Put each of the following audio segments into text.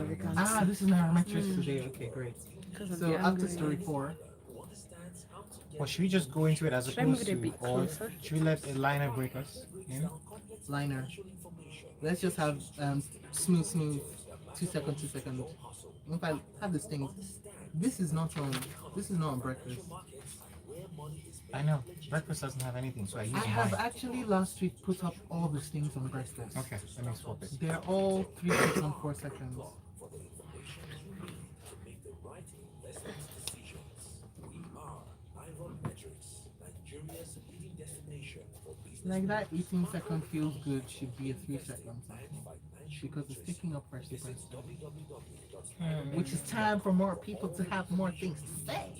that we can't Ah, see. this is Nairametrics today. Okay, great. Because of So the after angle. story 4, Well, should we just go into it as Should I move opposed it a to, bit or closer? should we let a liner break us in? liner. Let's just have smooth 2 second 2 second. If I have this thing, this is not on breakfast. I know breakfast doesn't have anything, so I I use have mine. actually last week put up all these things on breakfast. Okay, let me swap it. They're all 3 seconds, 4 seconds. Like that 18 second feels good should be a 3 seconds, I think. Because it's picking up freshly pressed stuff. Which is time for more people to have more things to say.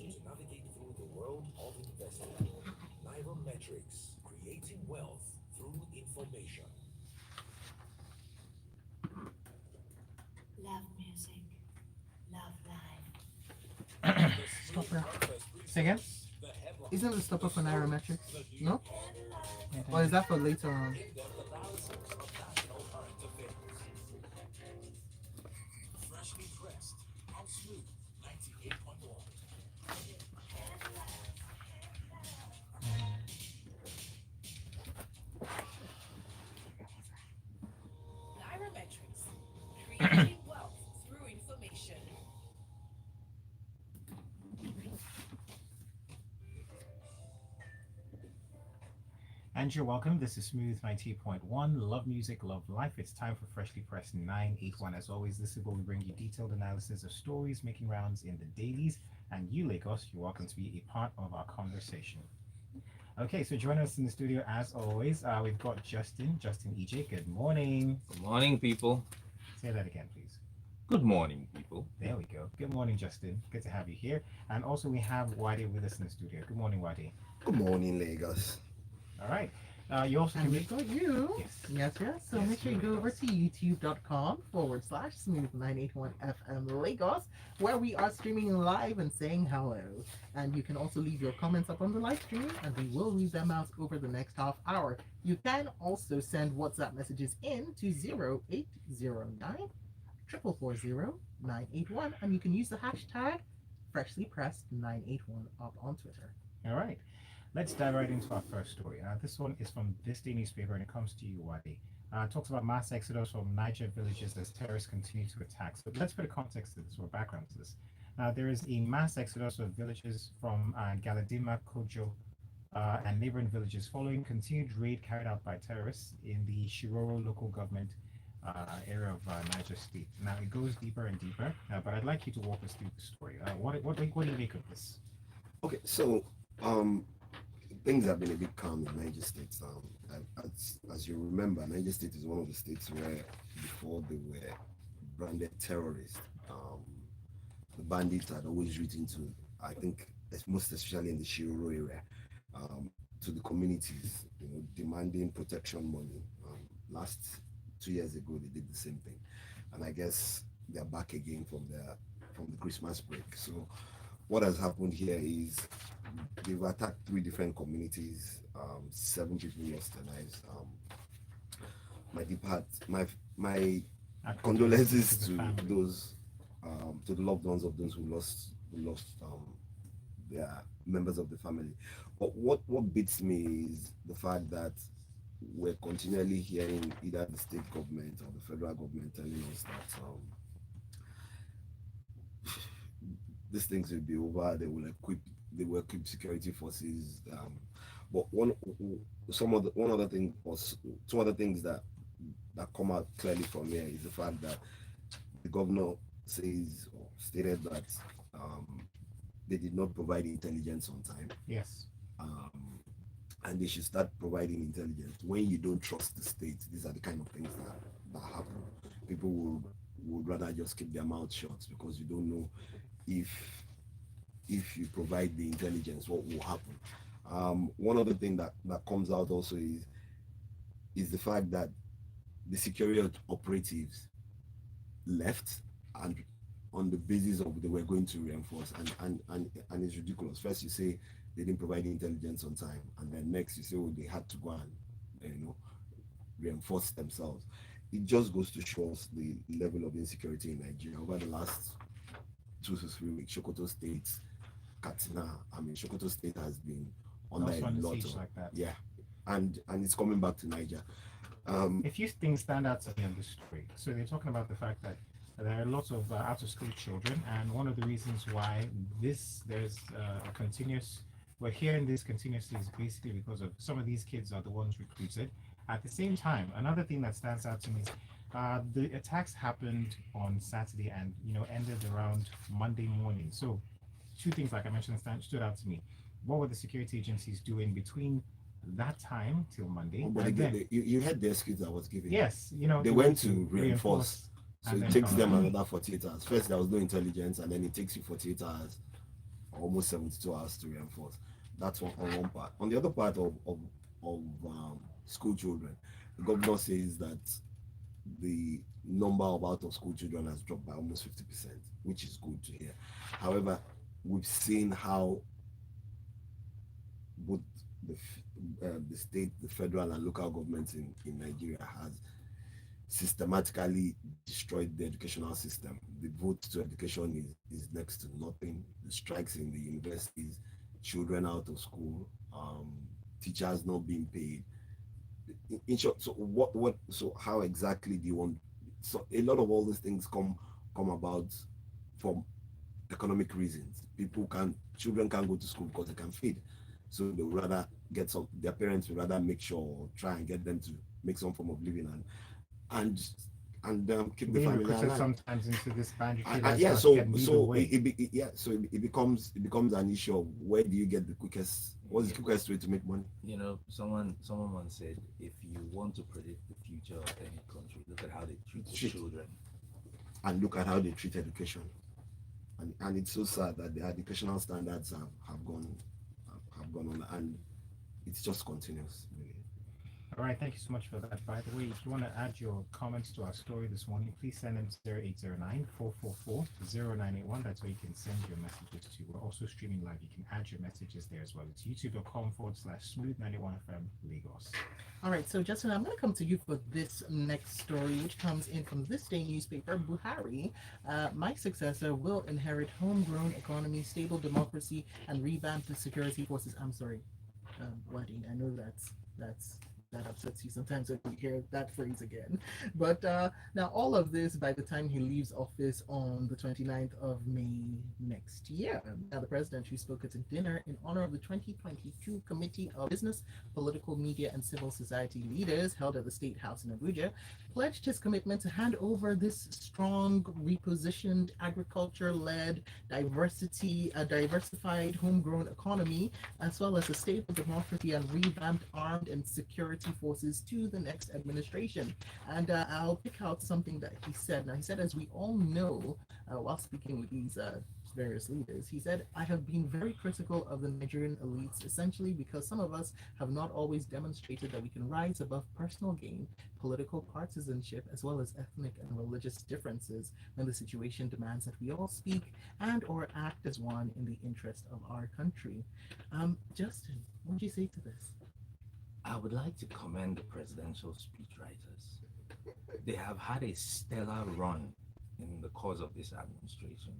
Love music, love life. Stopper. Say again? Isn't the stopper for Nairametrics? No? Yeah, Or is that for later on? Nairametrics, creating wealth through information. And you're welcome. This is Smooth 90.1. Love music, love life. It's time for Freshly Pressed 981. As always, this is where we bring you detailed analysis of stories making rounds in the dailies. And you, Lagos, you're welcome to be a part of our conversation. Okay, so joining us in the studio, as always, we've got Justin EJ. Good morning. Good morning, people. Say that again, please. Good morning, people. There we go. Good morning, Justin. Good to have you here. And also, we have Wadi with us in the studio. Good morning, Wadi. Good morning, Lagos. All right. You also And can we've got you. Yes. So Yes, make sure you go over to youtube.com/smooth981FM Lagos, where we are streaming live and saying hello. And you can also leave your comments up on the live stream, and we will read them out over the next half hour. You can also send WhatsApp messages in to 0809 440 981, and you can use the hashtag freshlypressed981 up on Twitter. All right. Let's dive right into our first story. This one is from this day newspaper, and it comes to you, Wadi. It talks about mass exodus from Niger villages as terrorists continue to attack. So let's put a context to this or background to this. There is a mass exodus of villages from Galadima, Kojo, and neighboring villages following continued raid carried out by terrorists in the Shiroro local government area of Niger State. Now it goes deeper and deeper, but I'd like you to walk us through the story. What do you make of this? Okay, so things have been a bit calm in Niger State. As you remember, Niger State is one of the states where before they were branded terrorists, the bandits had always written to, I think, most especially in the Shiroro area, to the communities, demanding protection money. Last 2 years ago, they did the same thing, and I guess they're back again from the Christmas break. So what has happened here is they've attacked 3 different communities. 7 people lost their lives. My condolences to those to the loved ones of those who lost their members of the family. But what beats me is the fact that we're continually hearing either the state government or the federal government telling us that these things will be over. They will equip security forces. But one other thing, or 2 other things that come out clearly from here is the fact that the governor says or stated that they did not provide intelligence on time. Yes. And they should start providing intelligence. When you don't trust the state, these are the kind of things that happen. People would rather just keep their mouth shut because you don't know if you provide the intelligence, what will happen. One other thing that comes out also is the fact that the security operatives left and on the basis of they were going to reinforce, and it's ridiculous. First you say they didn't provide intelligence on time, and then next you say, oh, they had to go and reinforce themselves. it just goes to show us the level of insecurity in Nigeria over the last 2 to 3 weeks. Sokoto State, Katsina, I mean, Sokoto State has been under Also a on the lot siege of, like that. yeah, and it's coming back to Niger. A few things stand out to me on this story. So they're talking about the fact that there are lots of out of school children, and one of the reasons why there's a continuous we're hearing this continuously is basically because of some of these kids are the ones recruited. At the same time, another thing that stands out to me is the attacks happened on Saturday and ended around Monday morning. So two things, like I mentioned, stood out to me. What were the security agencies doing between that time till Monday? But And again, then, you had the excuse that was given. yes, They went to reinforce. So and it then takes come them back. another 48 hours. First, there was no intelligence, and then it takes you 48 hours, almost 72 hours to reinforce. That's on one part. On the other part of school children, the governor says that the number of out of school children has dropped by almost 50%, which is good to hear. However, we've seen how both the state, the federal, and local governments in Nigeria has systematically destroyed the educational system. The vote to education is next to nothing. The strikes in the universities, children out of school, teachers not being paid. In short, so so how exactly do you want? So a lot of all these things come about from economic reasons. Children can't go to school because they can feed. So they would rather their parents would rather make sure or try and get them to make some form of living and keep the Being family recruited alive. sometimes into this banditry. Yeah, that's so getting lead so away. it becomes an issue of where do you get the quickest, what's the quickest way to make money? Someone once said, if you want to predict the future of any country, look at how they treat the Shit. children. And look at how they treat education. And it's so sad that the educational standards have gone on, and it's just continuous, really. All right, thank you so much for that. By the way, if you want to add your comments to our story this morning, please send them to 0809-444-0981. That's where you can send your messages to. We're also streaming live. You can add your messages there as well. It's youtube.com/smooth91FM Lagos. All right, so Justin, I'm going to come to you for this next story, which comes in from this day newspaper. Buhari, my successor, will inherit homegrown economy, stable democracy, and revamp the security forces. I'm sorry, Wadi, I know that upsets you sometimes when you hear that phrase again. But now all of this by the time he leaves office on the 29th of May next year. Now the president, who spoke at a dinner in honor of the 2022 Committee of Business, Political, Media, and Civil Society Leaders held at the State House in Abuja, pledged his commitment to hand over this strong, repositioned, agriculture-led, diversified, homegrown economy, as well as a stable democracy and revamped armed and security forces to the next administration. And I'll pick out something that he said. Now, he said, as we all know, while speaking with these various leaders, he said, I have been very critical of the Nigerian elites, essentially because some of us have not always demonstrated that we can rise above personal gain, political partisanship, as well as ethnic and religious differences when the situation demands that we all speak and or act as one in the interest of our country. Justin, what do you say to this? I would like to commend the presidential speechwriters. They have had a stellar run in the course of this administration.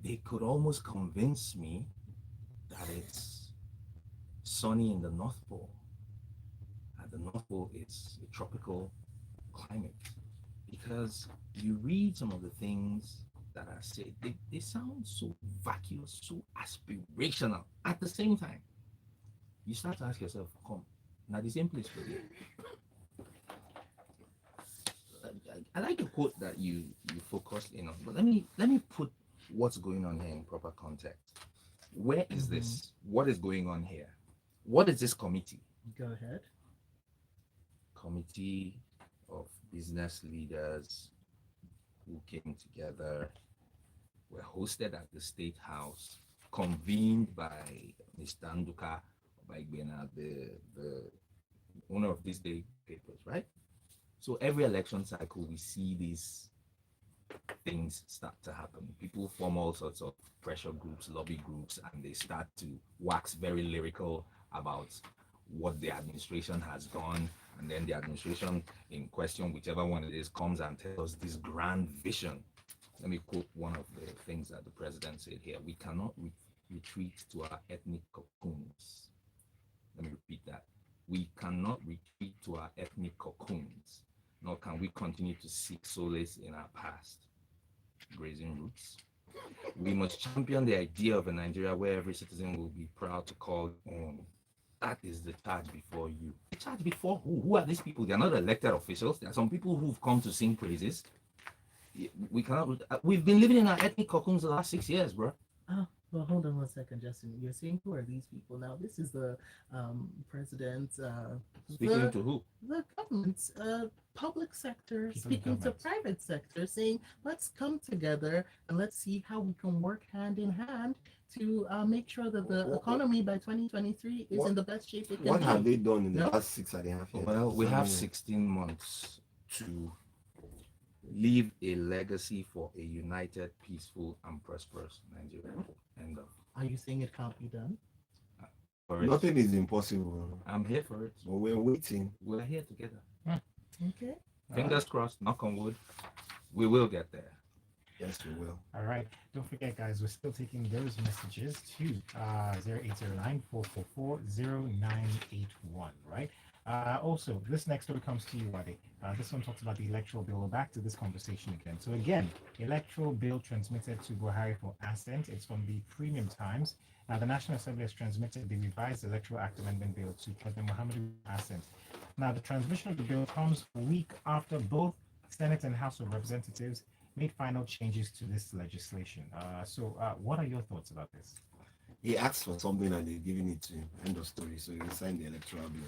They could almost convince me that it's sunny in the North Pole. At the North Pole, it's a tropical climate. Because you read some of the things that are said, they sound so vacuous, so aspirational. At the same time, you start to ask yourself, come, now the same place for you. I like the quote that you focused in on, but let me put what's going on here in proper context. Where is this? What is going on here? What is this committee? Go ahead. Committee of business leaders who came together, were hosted at the State House, convened by Mr. Nduka Baigbena, the owner of these day papers, right? So every election cycle, we see these things start to happen. People form all sorts of pressure groups, lobby groups, and they start to wax very lyrical about what the administration has done And then the administration in question, whichever one it is, comes and tells us this grand vision. Let me quote one of the things that the president said here. We cannot retreat to our ethnic cocoons. Let me repeat that. We cannot retreat to our ethnic cocoons, nor can we continue to seek solace in our past, grazing roots. We must champion the idea of a Nigeria where every citizen will be proud to call home. That is the charge before you. The charge before who? Who are these people? They are not elected officials. There are some people who've come to sing praises. We cannot. We've been living in our ethnic cocoons the last 6 years, bro. Oh, well, hold on one second, Justin. You're saying who are these people now? This is the president, Speaking the, to who? the government, public sector, People in speaking to government. private sector, saying let's come together and let's see how we can work hand in hand to make sure that the economy by 2023 is in the best shape it can What have be. they done in the No? last 6.5 years? Well, we have Mm. 16 months to leave a legacy for a united, peaceful, and prosperous Nigeria. End of. Are you saying it can't be done? For it. Nothing is impossible, I'm here for it. but we're waiting. We're here together. Okay. Fingers crossed, knock on wood. We will get there. Yes, we will. All right. Don't forget, guys, we're still taking those messages to 0809-444-0981, right? Also, this next story comes to you, Wade. This one talks about the electoral bill. We're back to this conversation again. So again, electoral bill transmitted to Buhari for assent. It's from the Premium Times. The National Assembly has transmitted the revised Electoral Act Amendment Bill to President Muhammadu assent. Now, the transmission of the bill comes a week after both Senate and House of Representatives made final changes to this legislation. What are your thoughts about this? He asked for something and they're giving it to him. End of story. So he signed the electoral bill.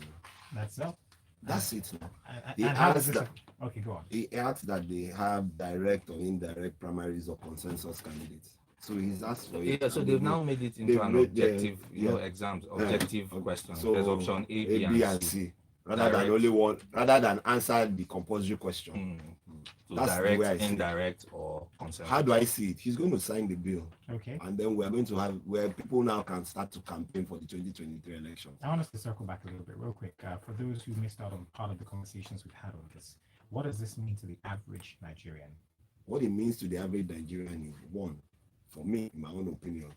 That's all. That's it now. He And how does asked this? Okay, go on. He asked that they have direct or indirect primaries or consensus candidates. So he's asked for it. Yeah, so and they've they- now made it into they've an made- objective, yeah. exams, objective questions. So There's option A, B, and C. Rather than Direct. only one, rather than answer the compulsory question. So That's the way I direct, see it. indirect, or consensus. How do I see it? He's going to sign the bill, Okay. and then we're going to have where people now can start to campaign for the 2023 election. I want us to circle back a little bit real quick. For those who missed out on part of the conversations we've had on this, what does this mean to the average Nigerian? What it means to the average Nigerian is one, for me, in my own opinion,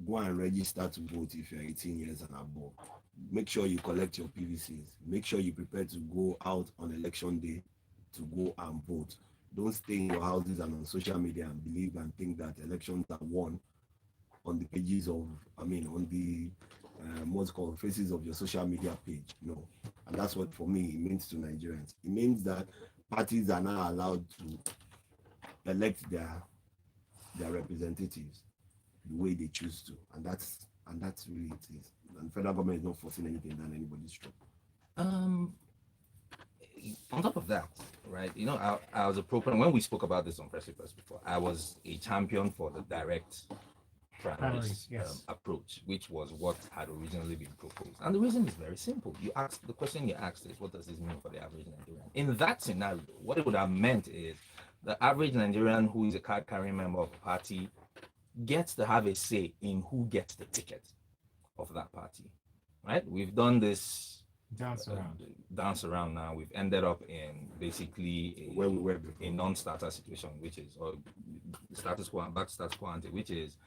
go and register to vote if you're 18 years and above. Make sure you collect your PVCs. Make sure you prepare to go out on election day to go and vote. Don't stay in your houses and on social media and believe and think that elections are won on the pages of, on the what's called faces of your social media page. No. And that's what for me it means to Nigerians. It means that parties are now allowed to elect their representatives the way they choose to. And that's really it is. And federal government is not forcing anything down anybody's throat. On top of that, right? I was a proponent when we spoke about this on Press Request before. I was a champion for the direct primaries Yes. approach, which was what had originally been proposed. And the reason is very simple. The question you asked is, what does this mean for the average Nigerian? In that scenario, what it would have meant is the average Nigerian who is a card-carrying member of a party gets to have a say in who gets the ticket of that party, right? We've done this dance around now. We've ended up in basically Where we were before. a non-starter situation, which is or status quo and back to status quo ante, which is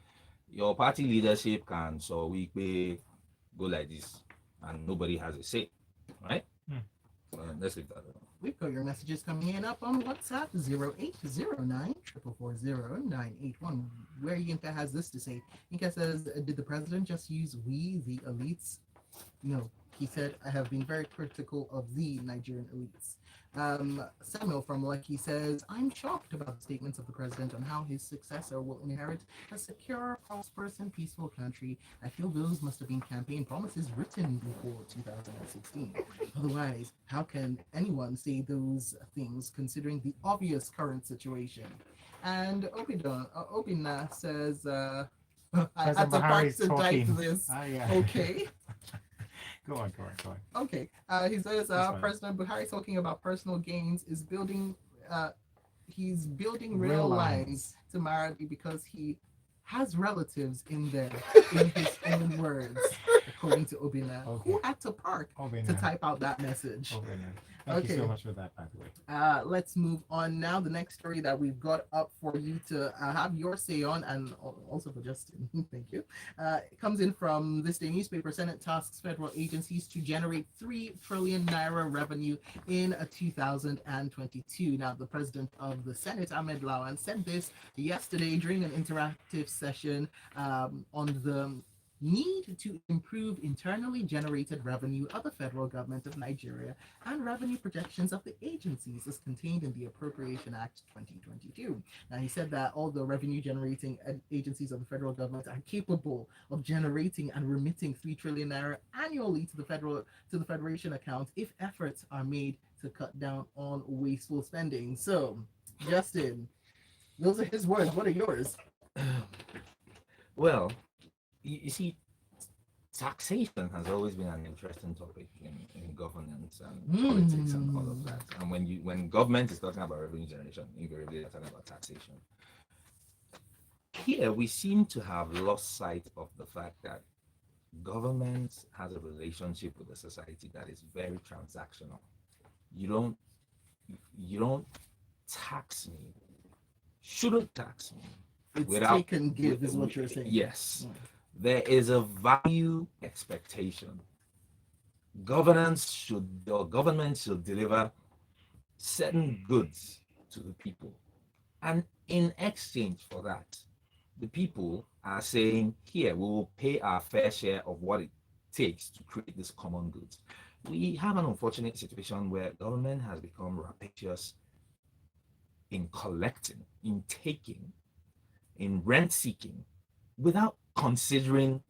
your party leadership can we go like this and nobody has a say, right? Let's leave that alone. We've got your messages coming in up on WhatsApp 0809-444-0981, where Yinka has this to say. Yinka says, did the president just use we, the elites? No, he said, I have been very critical of the Nigerian elites. Samuel from Lucky says, I'm shocked about the statements of the president on how his successor will inherit a secure, prosperous, and peaceful country. I feel those must have been campaign promises written before 2016. Otherwise, how can anyone say those things considering the obvious current situation? And Obina says, I had to Buhari is type talking. this. Yeah. Okay. Go on. Okay. He says President Buhari talking about personal gains is building. He's building rail lines to Maradi because he has relatives in there. In his own words, according to Obina, Okay. who had to park to Obina. type out that message. Obina. Thank you so Okay. much for that, by the way. Let's move on now. The next story that we've got up for you to have your say on, and also for Justin, thank you. It comes in from this day newspaper. Senate tasks federal agencies to generate 3 trillion naira revenue in 2022. Now, the president of the Senate, Ahmed Lawan, said this yesterday during an interactive session on the need to improve internally generated revenue of the federal government of Nigeria and revenue projections of the agencies as contained in the Appropriation Act 2022. Now, he said that all the revenue generating agencies of the federal government are capable of generating and remitting 3 trillion naira annually to the federation account if efforts are made to cut down on wasteful spending. So, Justin, those are his words. What are yours? Well, you see, taxation has always been an interesting topic in governance and politics and all of that. And when government is talking about revenue generation, invariably they're talking about taxation. Here we seem to have lost sight of the fact that government has a relationship with the society that is very transactional. You don't tax me, shouldn't tax me. It's Without- take and give is what you're saying. Yes. There is a value expectation. Government should deliver certain goods to the people. And in exchange for that, the people are saying, here, we will pay our fair share of what it takes to create these common goods. We have an unfortunate situation where government has become rapacious in collecting, in taking, in rent seeking, without considering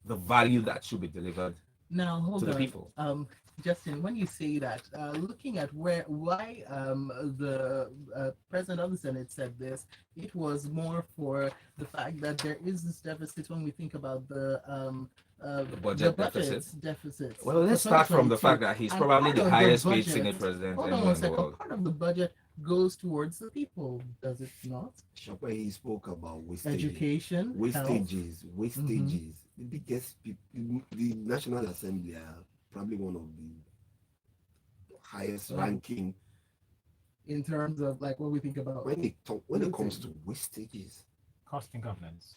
the value that should be delivered Now, hold to the on. people. Justin, when you say that, looking at why the president of the Senate said this, it was more for the fact that there is this deficit when we think about the budget deficit. deficits. Well, let's for start from the 2022. fact that he's And probably part the of highest paid budget- Senate president Hold on anywhere one in the second. world. Part of the budget goes towards the people, does it not? Shopper, he spoke about wastages. Education, health. Wastages. The biggest people, the National Assembly are probably one of the highest ranking in terms of like what we think about. when it comes to wastages. Costing governance.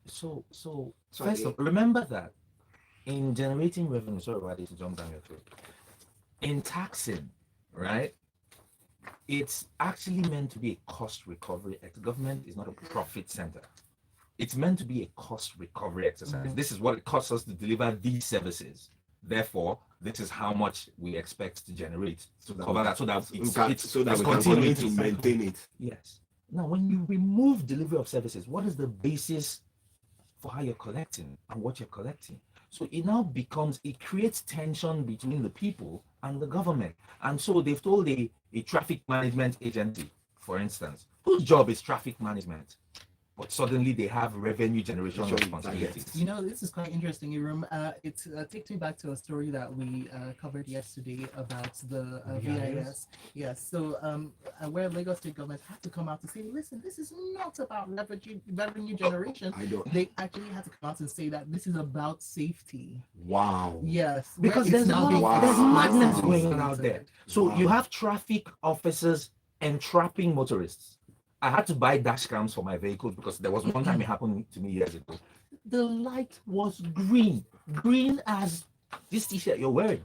So So first of all, remember that in generating revenue, sorry about this, to jump down your throat. In taxing, right? It's actually meant to be a cost recovery. Government is not a profit center. It's meant to be a cost recovery exercise. This is what it costs us to deliver these services. Therefore, this is how much we expect to generate to cover that, so that So it's that we can continuing continue to maintain it. Yes. Now, when you remove delivery of services, what is the basis for how you're collecting and what you're collecting? So it now it creates tension between the people and the government. And so they've told a traffic management agency, for instance, whose job is traffic management, but suddenly they have revenue generation Sure, responsibilities. You know, this is quite interesting. It takes me back to a story that we covered yesterday about the VIS. Yes, so where Lagos State government had to come out to say, listen, this is not about revenue generation. I don't. They actually had to come out and say that this is about safety. Wow. Yes, Because where it's there's a now lot being of there's Wow. madness exposed. going on out there. So Wow. you have traffic officers entrapping motorists. I had to buy dash cams for my vehicles because there was one time it happened to me years ago. The light was green as this t-shirt you're wearing.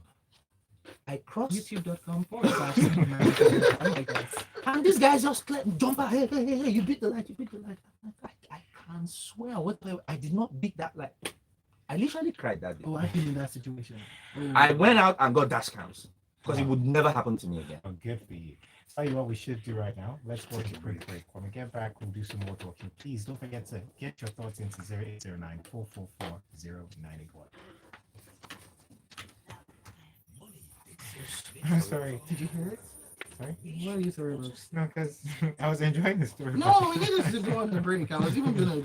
I crossed, YouTube.com/American. and this guy just jump out. Hey, you beat the light, you beat the light. I can't swear I did not beat that light. I literally cried that day. Oh, I've been in that situation. Oh. I went out and got dash cams because it would never happen to me again. Oh, good for you. Tell you what we should do right now. Let's go to a quick break. When we get back, we'll do some more talking. Please don't forget to get your thoughts into 0809 444 0981. I'm sorry. Did you hear it? Sorry? What are you sorry about? No, because I was enjoying the story. No, we needed to go on the break. I was even gonna.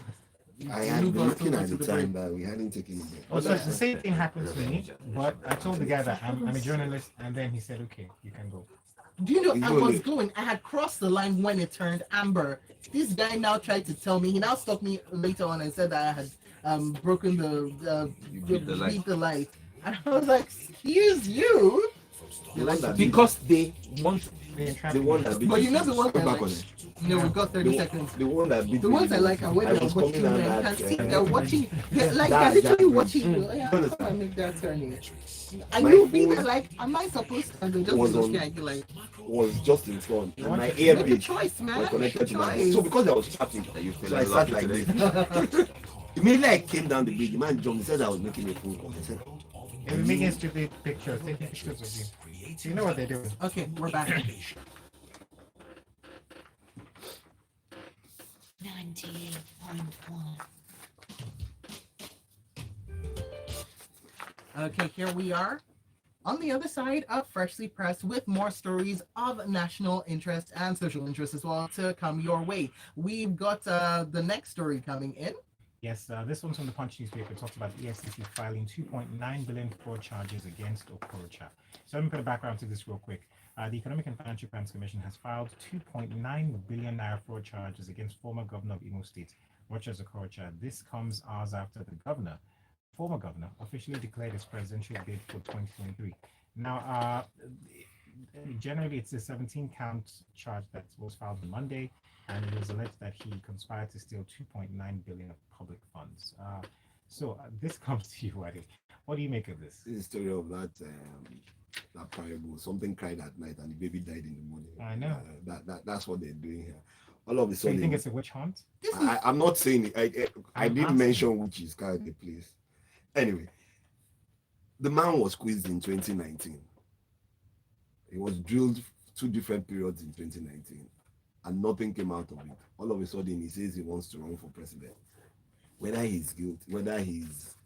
I had move been on looking to at the break. time, but we hadn't taken it yet. Oh, so the same thing happened to me, but I told the guy that I'm a journalist, and then he said, okay, you can go. Do you know I Go was ahead. going? I had crossed the line when it turned amber. This guy now tried to tell me. He now stopped me later on and said that broken You the beat the light. beat the light. And I was like, excuse you. The one that Because they want They entrap the me. one that beat But you know the one Go I back like. on it. No, we got 30 The, seconds. the one that beat The ones I me, like are when I they're was watching coming out and that, can't see. uh, They're watching. They're like that- they're literally that- watching you. Mm. Yeah, You how do I make that turning? I My know being phone there like, am I supposed to? And they just was look on- at you like, was just in front, and my make a earpiece choice, man. was Make a connected to my choice. so because I was chatting, that you feel so I sat like this. Immediately I came down the bridge, the man jumped. He said I was making a phone call. I said, They're making stupid pictures, taking pictures of you. So you know what they're doing. Okay, we're back. 98.1. Okay, here we are on the other side of Freshly Pressed with more stories of national interest and social interest as well to come your way. We've got the next story coming in. Yes, this one's from the Punch newspaper. It talks about EFCC filing 2.9 billion fraud charges against Okorocha. So let me put a background to this real quick. The Economic and Financial Crimes Commission has filed 2.9 billion naira fraud charges against former governor of Imo State, Rochas Okorocha. This comes hours after the former governor, officially declared his presidential bid for 2023. Now, generally, it's a 17-count charge that was filed on Monday, and it was alleged that he conspired to steal 2.9 billion of public funds. So this comes to you, Wade. What do you make of this? this is the story of that parable. Something cried at night and the baby died in the morning. I know. That's what they're doing here. All of a So you sudden, think it's a witch hunt? This is I'm not saying it. I I'm did asking. mention witches, currently, please. Anyway, the man was quizzed in 2019. He was drilled 2 different periods in 2019, and nothing came out of it. All of a sudden, he says he wants to run for president. Whether he's guilty, whether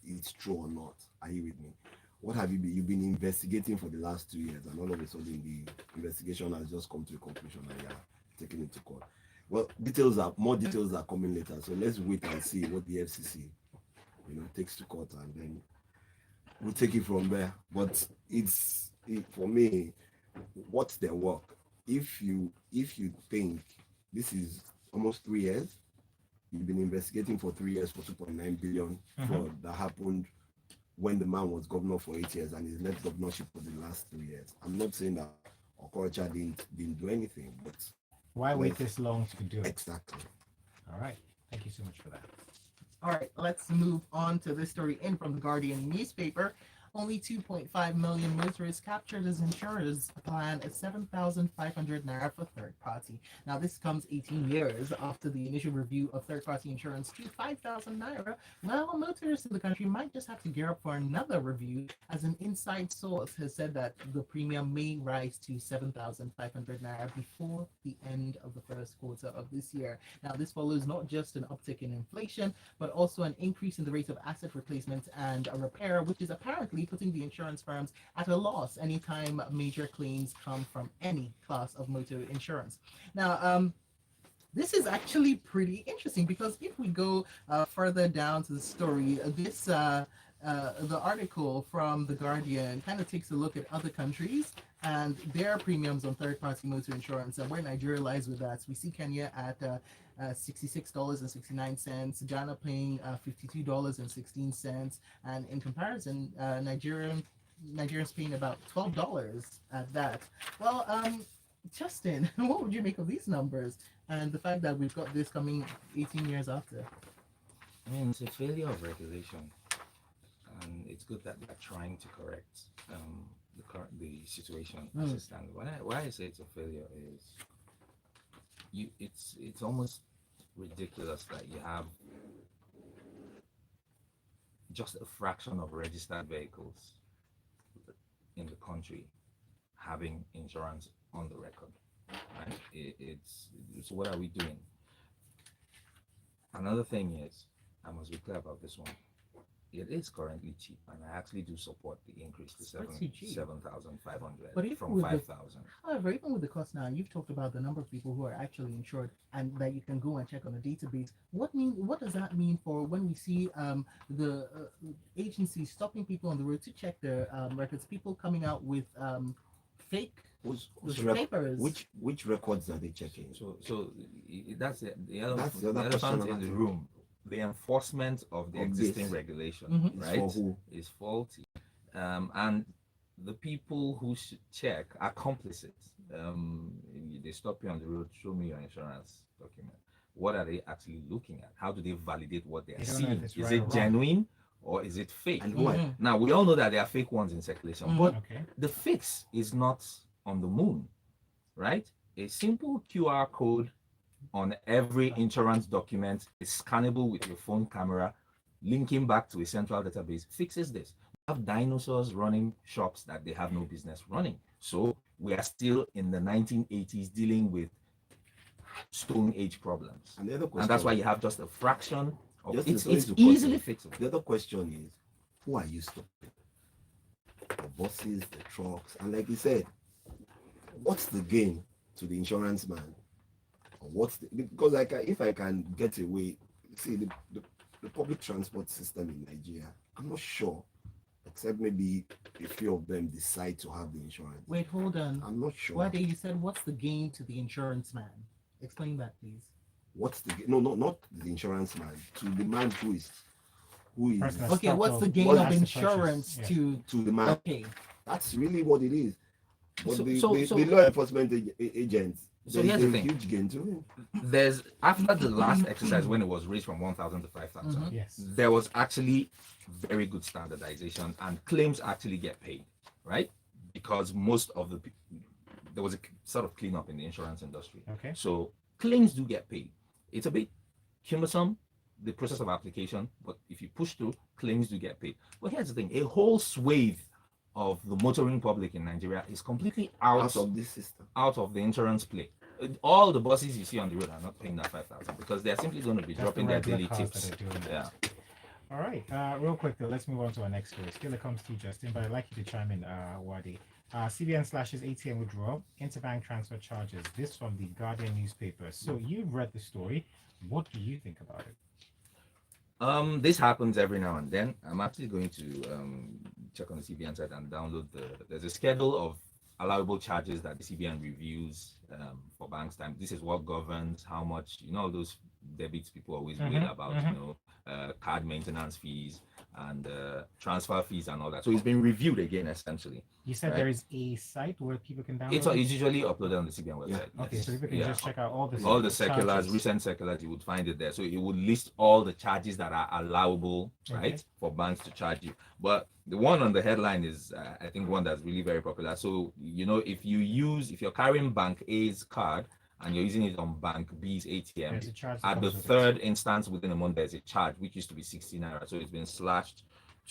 it's true or not, are you with me? What have you been? You've been investigating for the last 2 years, and all of a sudden, the investigation has just come to a conclusion, and you're taking it to court. Well, more details are coming later, so let's wait and see what the FCC, takes to court, and then we'll take it from there. But for me, what's their work? If you think this is almost 3 years, you've been investigating for 3 years for 2.9 billion fraud that happened when the man was governor for 8 years and he's left governorship for the last 3 years. I'm not saying that Okorocha didn't do anything, but Why wait this long to do it? exactly. All right. Thank you so much for that. all right. Let's move on to this story in from the Guardian newspaper. Only 2.5 million motorists captured as insurers plan at 7,500 naira for third party. Now, this comes 18 years after the initial review of third party insurance to 5,000 naira. Well, motorists in the country might just have to gear up for another review, as an inside source has said that the premium may rise to 7,500 naira before the end of the first quarter of this year. Now, this follows not just an uptick in inflation, but also an increase in the rate of asset replacement and a repair, which is apparently putting the insurance firms at a loss anytime major claims come from any class of motor insurance. Now, this is actually pretty interesting because if we go further down to the story, the article from The Guardian kind of takes a look at other countries and their premiums on third-party motor insurance and where Nigeria lies with that. So we see Kenya at $66.69, Ghana paying $52.16, and in comparison, Nigerians paying about $12 at that. Well, Justin, what would you make of these numbers and the fact that we've got this coming 18 years after? I mean, it's a failure of regulation, and it's good that they're trying to correct the situation as it stands. Why I say it's a failure is it's almost ridiculous that you have just a fraction of registered vehicles in the country having insurance on the record. Right? It's what are we doing? Another thing is, I must be clear about this one. It is currently cheap, and I actually do support the increase to Pretty cheap. 7,500 But even from with the- 5,000. However, even with the cost now, you've talked about the number of people who are actually insured and that you can go and check on a database. What does that mean for when we see the agencies stopping people on the road to check their records, people coming out with fake Whose papers? which records are they checking? So that's the That's the other elephant question in the I'm room. the enforcement of the Of existing this. regulation, Mhm. It's right, for who? is faulty, and the people who should check are complicit. They stop you on the road, show me your insurance document. What are they actually looking at? How do they validate what they are They don't know if seeing? it's Is right or it wrong. genuine or is it fake? And who are Mhm. Now we all know that there are fake ones in circulation, but Okay. the fix is not on the moon, right? A simple QR code on every insurance document is scannable with your phone camera, linking back to a central database, fixes this. We have dinosaurs running shops that they have no business running. So we are still in the 1980s dealing with Stone Age problems. And the other question, And that's why you have just a fraction of Justice, it's sorry to cut easily you. fixable. The other question is, who are you stopping? The buses, the trucks, and like you said, what's the gain to the insurance man? Or what's the, because like if I can get away, see the public transport system in Nigeria, I'm not sure, except maybe a few of them decide to have the insurance. Wait, hold on. I'm not sure. Wade, you said what's the gain to the insurance man? Explain that, please. What's the no, not the insurance man, to the man who is Person that Okay, stopped what's or the gain what of has to insurance purchase, yeah. to the man. Okay. That's really what it is. But So- the, so- the, so- the law enforcement agents, So there's here's the a thing. huge gain to him. There's after the last exercise when it was raised from 1,000 to 5,000, Mhm. Yes. there was actually very good standardization and claims actually get paid, right? Because most of the there was a sort of cleanup in the insurance industry. Okay. So claims do get paid. It's a bit cumbersome, the process of application, but if you push through, claims do get paid. But here's the thing, a whole swathe of the motoring public in Nigeria is completely Out of this system. out of the insurance play. All the buses you see on the road are not paying that 5,000 because they're simply going to be That's dropping the their regular daily cars tips. that are doing Yeah. that. All right. Real quick though, let's move on to our next story. Still it comes to you, Justin, but I'd like you to chime in, Wadi. CBN slashes ATM withdrawal, interbank transfer charges. This from the Guardian newspaper. So you've read the story. What do you think about it? This happens every now and then. I'm actually going to check on the CBN site and download there's a schedule of allowable charges that the CBN reviews for banks time. This is what governs how much, all those debits people always wail about, card maintenance fees and transfer fees and all that. So it's been reviewed again, essentially. You said Right. there is a site where people can download It's it? usually uploaded on the CBN website. Okay, yes. so people can Yeah. just check out all the Circulars, charges. recent circulars, you would find it there. So it would list all the charges that are allowable, right, Okay. for banks to charge you. But the one on the headline is, I think, one that's really very popular. So, if you're carrying Bank A's card and you're using it on Bank B's ATM, There's a charge that at the comes with it. third instance within a month, there's a charge, which used to be 60 naira. So it's been slashed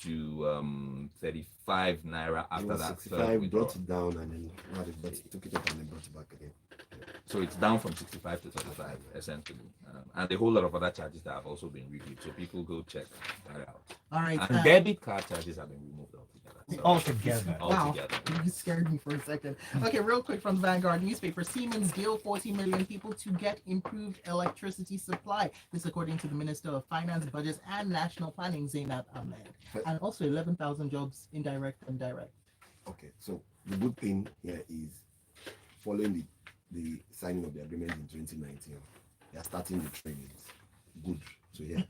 to 35 naira It after was that 65, third withdrawal. brought it down, and then took it up and then brought it back again. So it's down from 65 to 35, essentially. And a whole lot of other charges that have also been reviewed. So people go check that out. All right. And debit card charges have been removed altogether. So Altogether. Wow, altogether. you scared me for a second. Okay, real quick from the Vanguard newspaper. Siemens deal 40 million people to get improved electricity supply. This according to the Minister of Finance, Budgets and National Planning, Zainab Ahmed. And also 11,000 jobs, indirect and direct. Okay, so the good thing here is following the signing of the agreement in 2019, they are starting the trainings. Good to hear.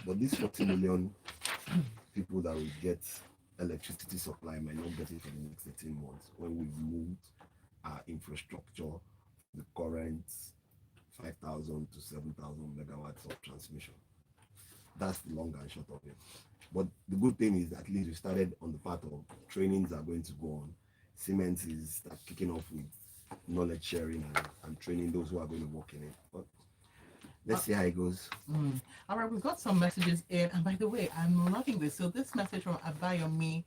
But these 40 million people that will get electricity supply might not get it for the next 18 months when we've moved our infrastructure, the current 5,000 to 7,000 megawatts of transmission. That's the long and short of it. But the good thing is at least we started on the part of trainings are going to go on. Siemens is start kicking off with knowledge sharing and training those who are going to work in it. But let's see how it goes. All right, we've got some messages in, and by the way, I'm loving this. So this message from Abayomi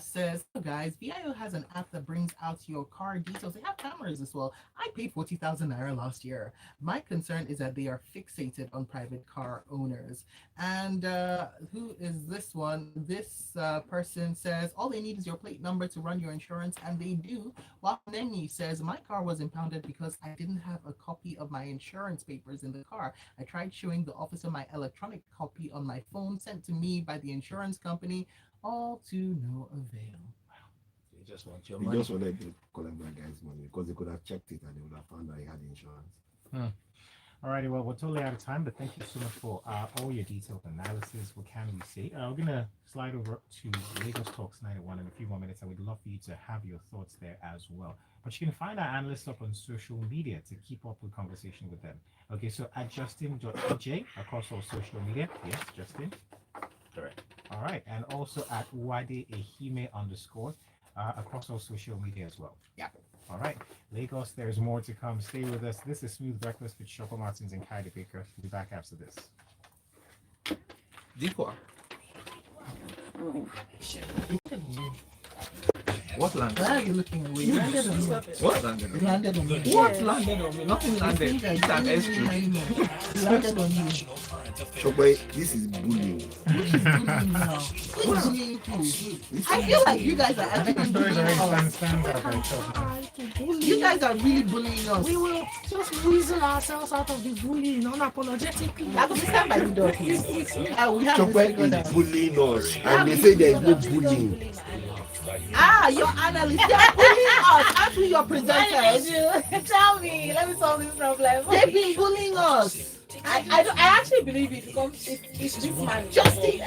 says, "Hello guys, VIO has an app that brings out your car details. They have cameras as well. I paid 40,000 naira last year. My concern is that they are fixated on private car owners." And who is this one? This person says, "All they need is your plate number to run your insurance, and they do." While Nengi says, "My car was impounded because I didn't have a copy of my insurance papers in the car. I tried showing the officer my electronic copy on my phone sent to me by the insurance company, all to no avail." They just want your We money. just wanted to collect that guy's money because they could have checked it and they would have found that he had insurance. Alrighty, well, we're totally out of time, but thank you so much for all your detailed analysis. What can we say? We're going to slide over to Lagos Talks 91 in a few more minutes, and we'd love for you to have your thoughts there as well. But you can find our analysts up on social media to keep up with conversation with them. Okay, so at Justin.ej across all social media. Yes, Justin. Correct. All right, and also at Wade Ehime _ across all social media as well. Yeah. All right, Lagos, there's more to come. Stay with us. This is Smooth Breakfast with Shopper Martins and Kylie Baker. We'll be back after this. Dikwa. What landed? Why are you looking away? You landed on me. What landed? You landed on me. What landed on me? Nothing landed. You It's an airstream. landed on you. Shokwe, this is bullying. Who's bullying now? Who's bullying who? I feel like you guys are actually bullying us. You guys are really bullying us. We will just reason ourselves out of the bullying unapologetically. I can stand by the door, please. We have this Shokwe is bullying us, and they say there is no bullying. Your analysts, they are bullying us. Actually, your presenters. Tell me, let me solve this problem. They've been bullying us. I actually believe it because it's this man. Justin,